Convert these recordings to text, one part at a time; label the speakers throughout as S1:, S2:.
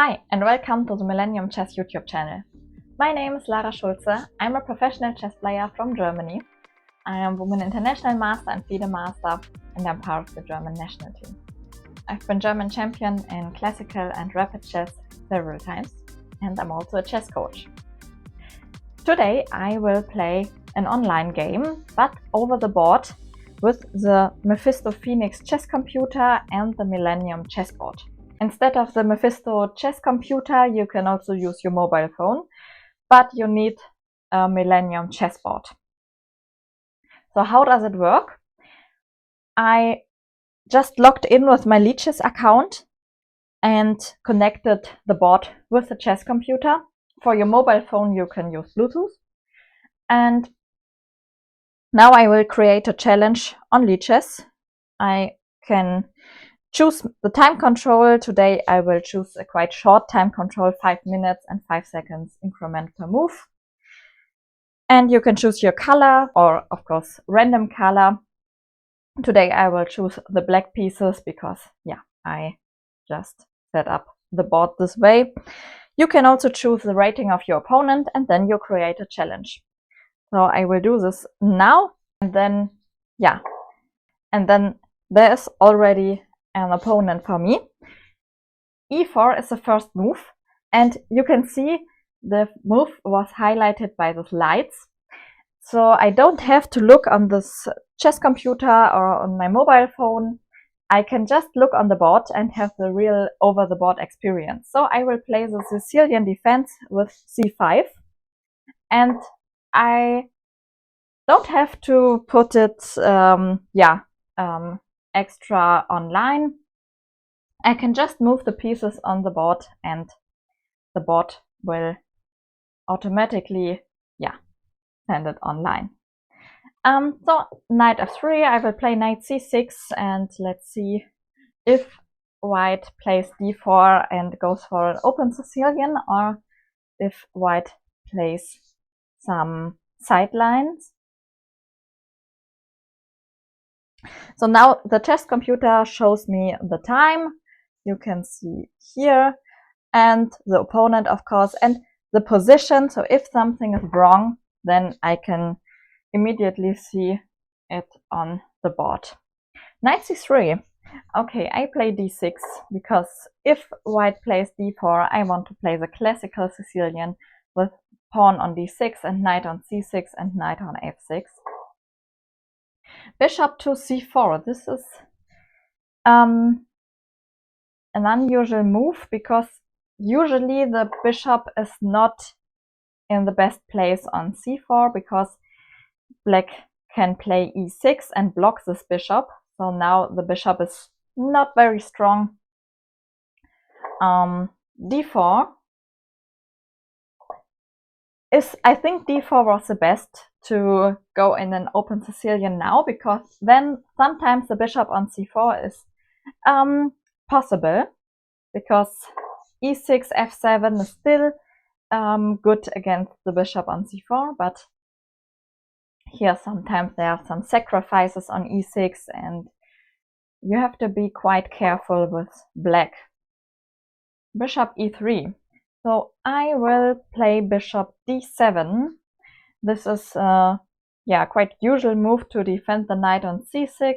S1: Hi and welcome to the Millennium Chess YouTube channel. My name is Lara Schulze. I'm a professional chess player from Germany. I am Women International Master and FIDE Master, and I'm part of the German national team. I've been German champion in classical and rapid chess several times, and I'm also a chess coach. Today I will play an online game, but over the board with the Mephisto Phoenix Chess Computer and the Millennium chessboard. Instead of the Mephisto Chess Computer, you can also use your mobile phone, but you need a Millennium chessboard. So how does it work? I just logged in with my Lichess account and connected the board with the chess computer. For your mobile phone, you can use Bluetooth. And now I will create a challenge on Lichess. I can choose the time control. Today I will choose a quite short time control, 5 minutes and 5 seconds increment per move. And you can choose your color or of course random color. Today I will choose the black pieces because I just set up the board this way. You can also choose the rating of your opponent and then you create a challenge. So I will do this now and then there's already an opponent for me. E4 is the first move, and you can see the move was highlighted by those lights. So I don't have to look on this chess computer or on my mobile phone. I can just look on the board and have the real over-the-board experience. So I will play the Sicilian defense with c5, and I don't have to put it extra online. I can just move the pieces on the board and the board will automatically send it online. So knight f3, I will play knight c6 and let's see if white plays d4 and goes for an open Sicilian or if white plays some sidelines. So now the chess computer shows me the time. You can see here, and the opponent, of course, and the position. So if something is wrong, then I can immediately see it on the board. Knight c3. Okay, I play d6 because if white plays d4, I want to play the classical Sicilian with pawn on d6 and knight on c6 and knight on f6. Bishop to c4. This is an unusual move because usually the bishop is not in the best place on c4 because black can play e6 and block this bishop. So now the bishop is not very strong. d4 is, I think d4 was the best to go in an open Sicilian now, because then sometimes the bishop on c4 is possible, because e6, f7 is still good against the bishop on c4, but here sometimes there are some sacrifices on e6 and you have to be quite careful with black. Bishop e3. So I will play bishop d7. This is quite usual move to defend the knight on c6.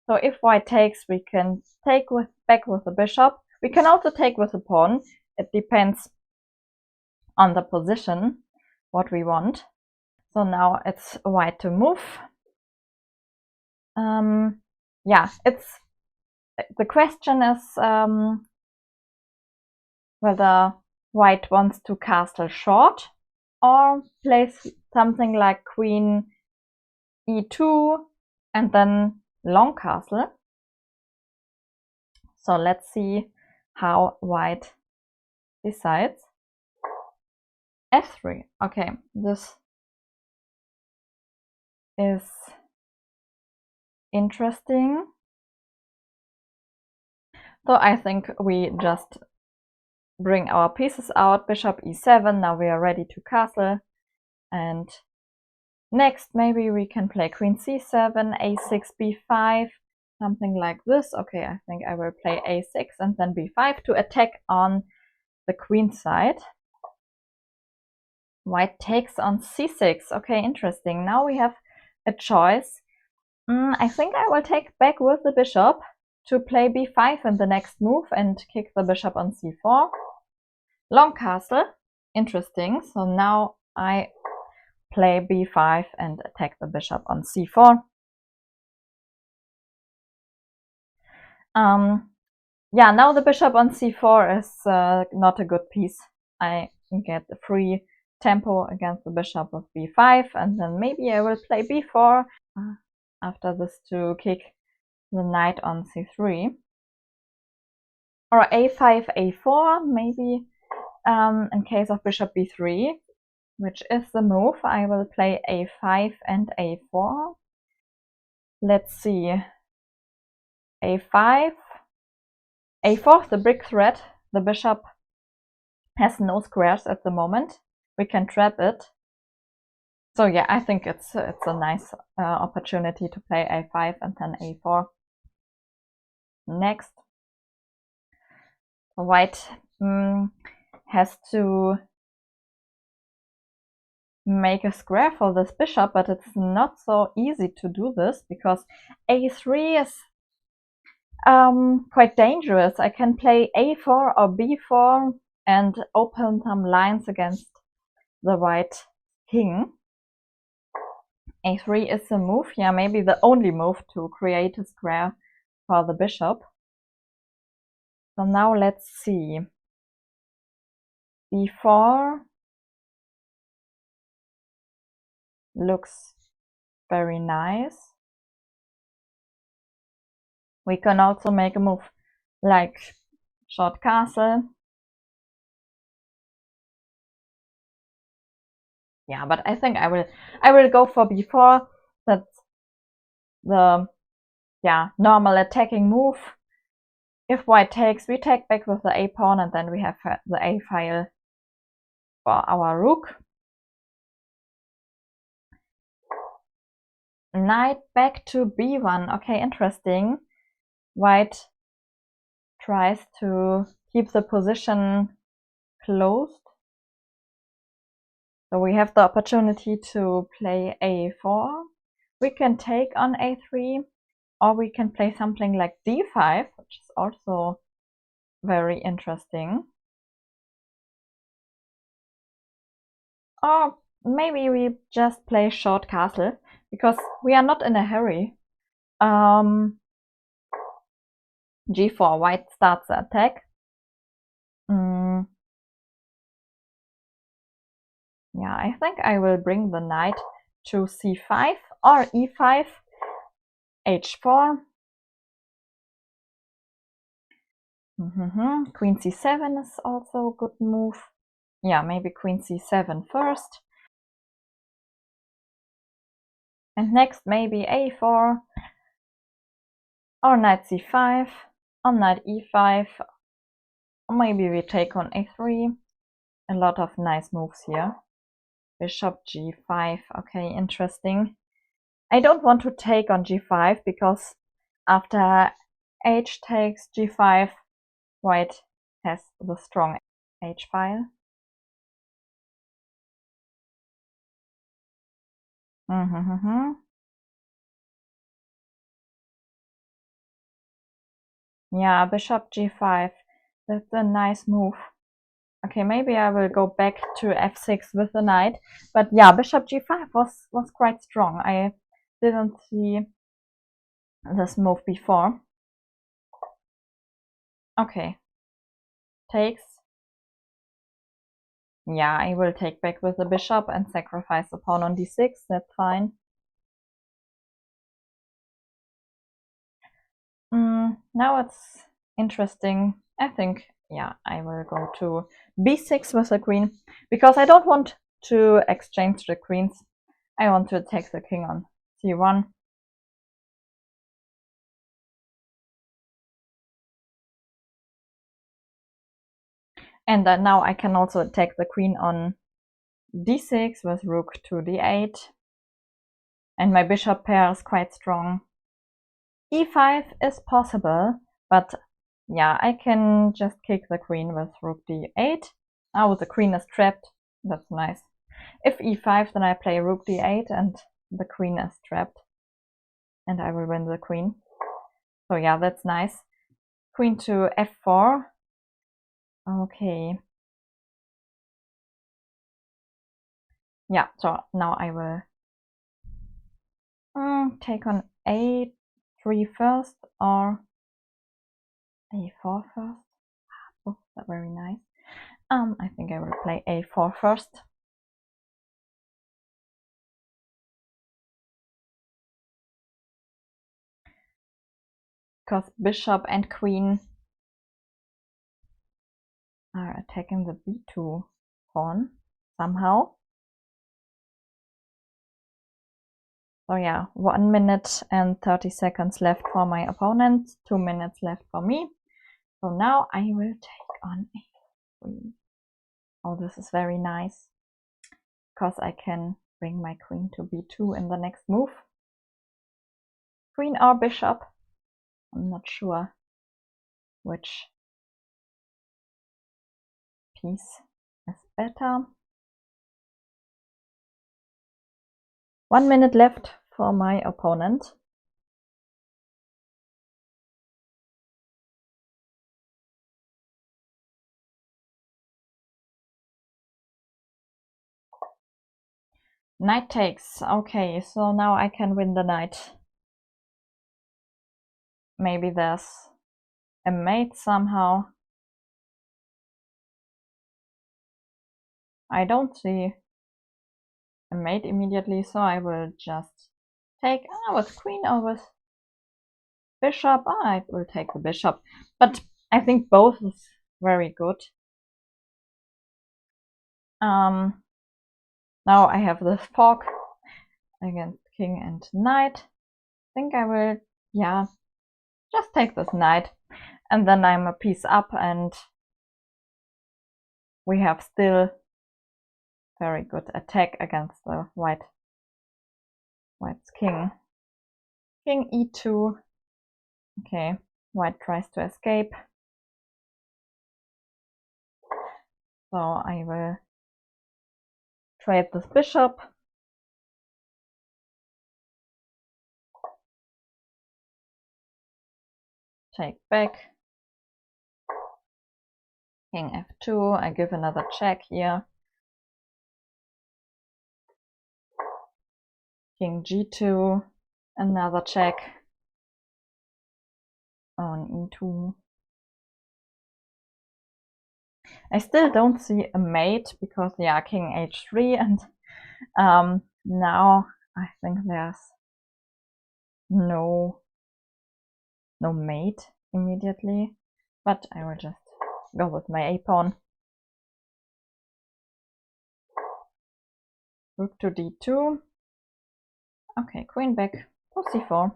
S1: So if white takes, we can take back with the bishop. We can also take with the pawn. It depends on the position, what we want. So now it's white to move. It's the question is whether white wants to castle short or plays something like queen e2 and then long castle. So let's see how white decides. f3. Okay, this is interesting. So I think we just bring our pieces out. Bishop e7. Now we are ready to castle. And next maybe we can play queen c7, a6, b5, something like this. Okay, I think I will play a6 and then b5 to attack on the queen side. White takes on c6. Okay, interesting. Now we have a choice. I think I will take back with the bishop to play b5 in the next move and kick the bishop on c4. Long castle. Interesting. So now I play b5 and attack the bishop on c4. Yeah, now the bishop on c4 is not a good piece. I get the free tempo against the bishop with b5, and then maybe I will play b4 after this to kick the knight on c3. Or a5, a4, maybe in case of bishop b3, which is the move. I will play a5 and a4. Let's see. a5. a4 is the brick threat. The bishop has no squares at the moment. We can trap it. So yeah, I think it's a nice opportunity to play a5 and then a4. Next, white has to make a square for this bishop, but it's not so easy to do this because a3 is quite dangerous. I can play a4 or b4 and open some lines against the white king. a3 is the move, yeah, maybe the only move to create a square for the bishop. So now let's see. b4 looks very nice. We can also make a move like short castle. Yeah, but I think I will go for b4. That's the normal attacking move. If white takes, we take back with the a pawn, and then we have the a file for our rook. Knight back to b1. Okay, interesting. White tries to keep the position closed. So we have the opportunity to play a4. We can take on a3, or we can play something like d5, which is also very interesting. Or maybe we just play short castle, because we are not in a hurry. g4, white starts the attack. Yeah, I think I will bring the knight to c5 or e5, h4. Queen c7 is also a good move. Yeah, maybe queen c7 first. And next maybe a4 or knight c5 or knight e5. Or maybe we take on a3. A lot of nice moves here. Bishop g5. Okay, interesting. I don't want to take on g5 because after h takes g5, white has the strong h file. Yeah, bishop g5. That's a nice move. Okay, maybe I will go back to f6 with the knight. But yeah, bishop g5 was quite strong. I didn't see this move before. Okay. Takes. Yeah, I will take back with the bishop and sacrifice the pawn on d6. That's fine. Now it's interesting. I think, yeah, I will go to b6 with the queen, because I don't want to exchange the queens. I want to attack the king on c1. And then now I can also attack the queen on d6 with rook to d8. And my bishop pair is quite strong. e5 is possible, but yeah, I can just kick the queen with rook d8. Oh, the queen is trapped. That's nice. If e5, then I play rook d8 and the queen is trapped. And I will win the queen. So yeah, that's nice. Queen to f4. Okay. Yeah, so now I will take on a3 first or a4 first. Both are very nice. I think I will play a4 first. Because bishop and queen are attacking the b2 pawn somehow. So yeah, 1 minute and 30 seconds left for my opponent, 2 minutes left for me. So now I will take on a3. Oh, this is very nice, because I can bring my queen to b2 in the next move. Queen or bishop? I'm not sure which piece is better. 1 minute left for my opponent. Knight takes. Okay, so now I can win the knight. Maybe there's a mate somehow. I don't see a mate immediately, so I will just take with queen or with bishop. I will take the bishop, but I think both is very good. Now I have this fork against king and knight. I think I will, yeah, just take this knight, and then I'm a piece up, and we have still very good attack against the white's king. King e2. Okay, white tries to escape. So I will trade this bishop. Take back. King f2. I give another check here. King g2. Another check. On e2. I still don't see a mate because, yeah, king h3, and now I think there's no mate immediately, but I will just go with my a pawn. Rook to d2. Okay, queen back to c4.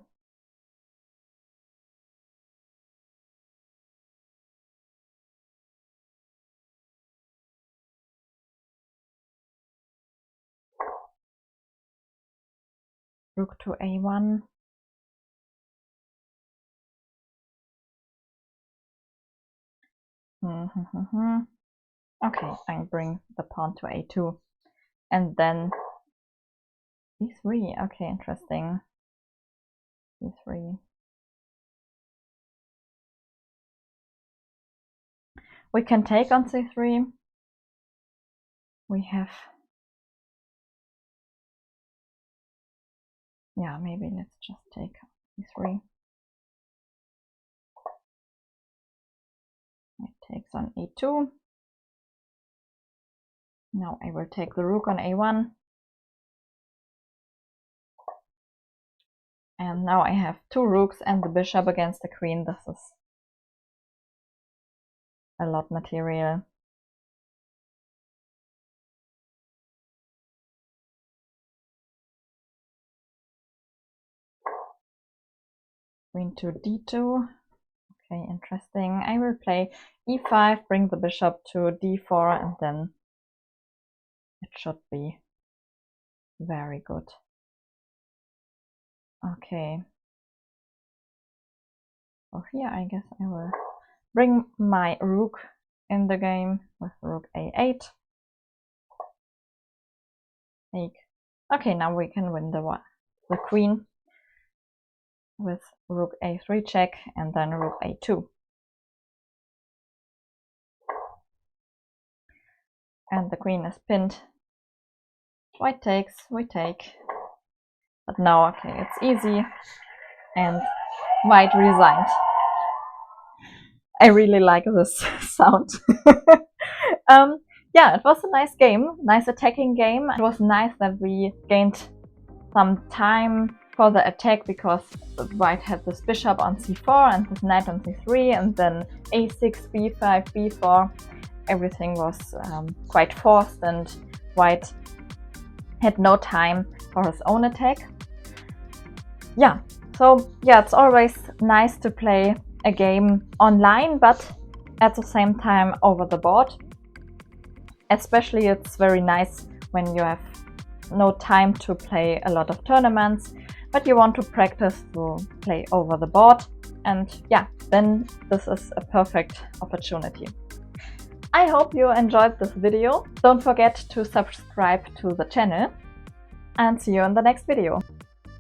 S1: Rook to a1. Okay, I bring the pawn to a2. And then c3. Okay, interesting. c3. We can take on c3. We have... Yeah, maybe let's just take c3. It takes on a2. Now I will take the rook on a1. And now I have two rooks and the bishop against the queen. This is a lot material. Queen to d2. Okay, interesting. I will play e5, bring the bishop to d4, and then it should be very good. Okay. So here I guess I will bring my rook in the game with rook a8. Okay, now we can win the queen with rook a3 check and then rook a2. And the queen is pinned. White takes, we take. But now, okay, it's easy. And white resigned. I really like this sound. Yeah, it was a nice game, nice attacking game. It was nice that we gained some time for the attack because white had this bishop on c4 and this knight on c3 and then a6, b5, b4. Everything was quite forced and white had no time for his own attack. Yeah, so yeah, it's always nice to play a game online, but at the same time over the board. Especially it's very nice when you have no time to play a lot of tournaments, but you want to practice to play over the board. And yeah, then this is a perfect opportunity. I hope you enjoyed this video. Don't forget to subscribe to the channel and see you in the next video.